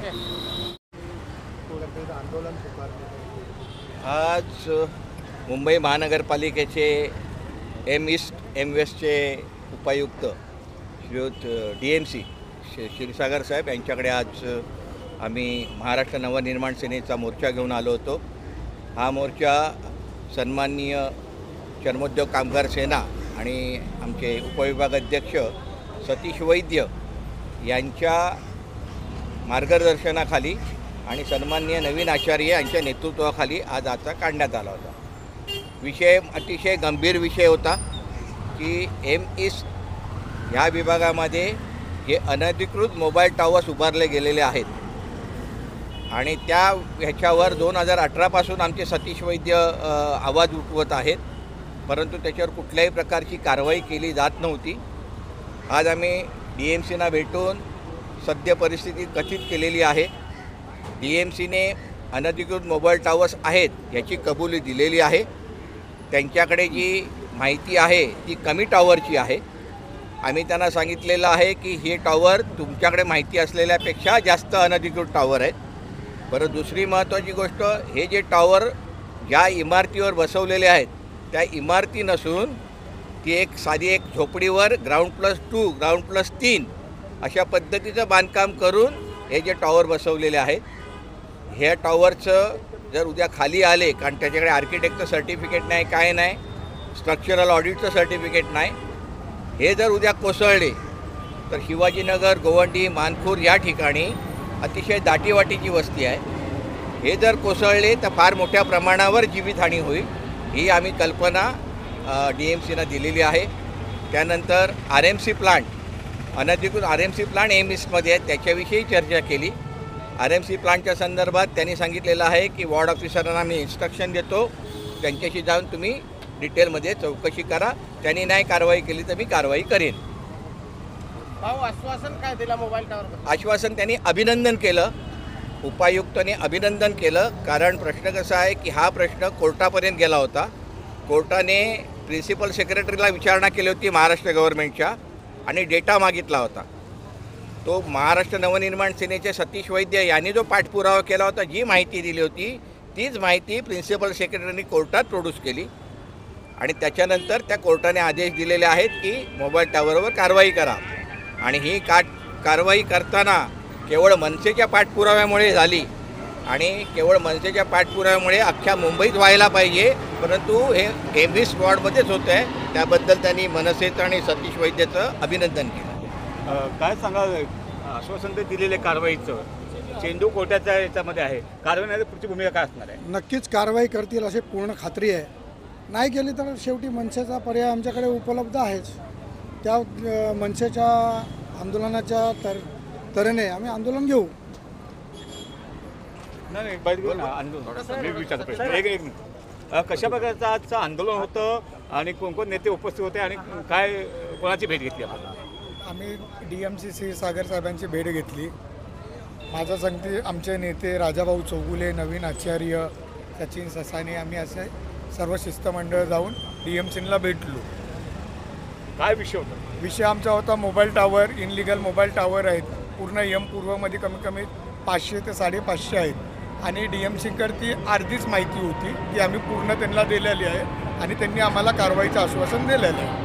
आंदोलन पुकारले आज मुंबई महानगरपालिकेचे एम ईस्ट एम वेस्टचे उपायुक्त श्रीयुत DMC क्षीरसागर साहेब यांच्याकडे आज आम्ही महाराष्ट्र नवनिर्माण सेनेचा मोर्चा घेऊन आलो होतो। हा मोर्चा सन्माननीय चर्मोद्योग कामगार सेना आणि आमचे उपविभागाध्यक्ष सतीश वैद्य यांच्या मार्गदर्शनाखाली आणि सन्माननीय नवीन आचार्य यांच्या नेतृत्वाखाली आज आजचा काढण्यात आला होता। विषय अतिशय गंभीर विषय होता की एम ईस्ट ह्या विभागामध्ये जे अनधिकृत मोबाईल टावर्स उभारले गेलेले आहेत आणि त्या ह्याच्यावर 2018पासून आमचे सतीश वैद्य आवाज उठवत आहेत, परंतु त्याच्यावर कुठल्याही प्रकारची कारवाई केली जात नव्हती। आज आम्ही DMCना भेटून सद्य परिस्थिती कथित केलेली आहे। DMCने अनधिकृत मोबाईल टावर्स आहेत याची कबुली दिलेली आहे। त्यांच्याकडे जी माहिती आहे ती कमी टावरची आहे। आम्ही त्यांना सांगितलेलं आहे की हे टावर तुमच्याकडे माहिती असलेल्यापेक्षा जास्त अनधिकृत टावर आहेत। परत दुसरी महत्त्वाची गोष्ट, हे जे टावर ज्या इमारतीवर बसवलेले आहेत त्या इमारती नसून ती एक साधी एक झोपडीवर ग्राउंड+2 ग्राउंड+3 अशा पद्धतीचं बांधकाम करून हे जे टावर बसवलेले आहेत, ह्या टावरचं जर उद्या खाली आले, कारण त्याच्याकडे आर्किटेक्टचं सर्टिफिकेट नाही, काय नाही, स्ट्रक्चरल ऑडिटचं सर्टिफिकेट नाही, हे जर उद्या कोसळले तर शिवाजीनगर, गोवंडी, मानखूर या ठिकाणी अतिशय दाटीवाटीची वस्ती आहे। हे जर कोसळले तर फार मोठ्या प्रमाणावर जीवितहानी होईल, ही आम्ही कल्पना DMCना दिलेली आहे। त्यानंतर RMC प्लांट, अनधिकृत RMC प्लांट एम ईस्टमध्ये आहेत, त्याच्याविषयी चर्चा केली। RMC प्लांटच्या संदर्भात त्यांनी सांगितलेलं आहे की वॉर्ड ऑफिसरांना मी इन्स्ट्रक्शन देतो, त्यांच्याशी जाऊन तुम्ही डिटेलमध्ये चौकशी करा, त्यांनी नाही कारवाई केली तर मी कारवाई करेन। आश्वासन काय दिलं मोबाईल टावर? आश्वासन त्यांनी अभिनंदन केलं, उपायुक्तांनी अभिनंदन केलं, कारण प्रश्न कसा आहे की हा प्रश्न कोर्टापर्यंत गेला होता। कोर्टाने प्रिन्सिपल सेक्रेटरीला विचारणा केली होती महाराष्ट्र गव्हर्नमेंटच्या आणि डेटा मागितला होता। तो महाराष्ट्र नवनिर्माण सेनेचे सतीश वैद्य यांनी जो पाठपुरावा केला होता, जी माहिती दिली होती तीच माहिती प्रिन्सिपल सेक्रेटरीने कोर्टात प्रोड्यूस केली आणि त्याच्यानंतर त्या कोर्टाने आदेश दिलेले आहेत की मोबाईल टावरवर कारवाई करा। आणि ही कारवाई करताना केवळ मनसेच्या पाठपुराव्यामुळे झाली आणि केवळ मनसेच्या पाठपुराव्यामुळे अख्ख्या मुंबईत व्हायला पाहिजे, परंतु हे एम ईस्ट वॉर्डमध्येच होतं आहे। त्याबद्दल त्यांनी मनसेचं आणि सतीश वैद्यचं अभिनंदन केलं। काय सांगा, आश्वासन ते दिलेले कारवाईचं चेंडू कोर्टाच्या याच्यामध्ये आहे, कारवाई पुढची भूमिका काय असणार आहे? नक्कीच कारवाई करतील अशी पूर्ण खात्री आहे। नाही केली तर शेवटी मनसेचा पर्याय आमच्याकडे उपलब्ध आहेच। त्या मनसेच्या आंदोलनाच्या तऱ्हेने आम्ही आंदोलन घेऊ। नाही आंदोलन मी विचारतो प्रश्न एक मिनिट, कशा प्रकारचं आजचं आंदोलन होतं आणि कोण नेते उपस्थित होते आणि काय कोणाची भेट घेतली आपण? आम्ही DMC क्षीरसागर साहेबांची भेट घेतली। माझं सांगते आमचे नेते राजाभाऊ चौगुले, नवीन आचार्य, सचिन ससाने, आम्ही असे सर्व शिष्टमंडळ जाऊन DMCला भेटलो। काय विषय होता? विषय आमचा होता mobile tower, illegal mobile tower आहेत पूर्ण पूर्वमध्ये, कमीत कमी 500 ते 550 आहेत आणि DMCकडे अर्धीच माहिती होती ती आम्ही पूर्ण त्यांना दिलेली आहे आणि त्यांनी आम्हाला कारवाईचं आश्वासन दिलेलं आहे।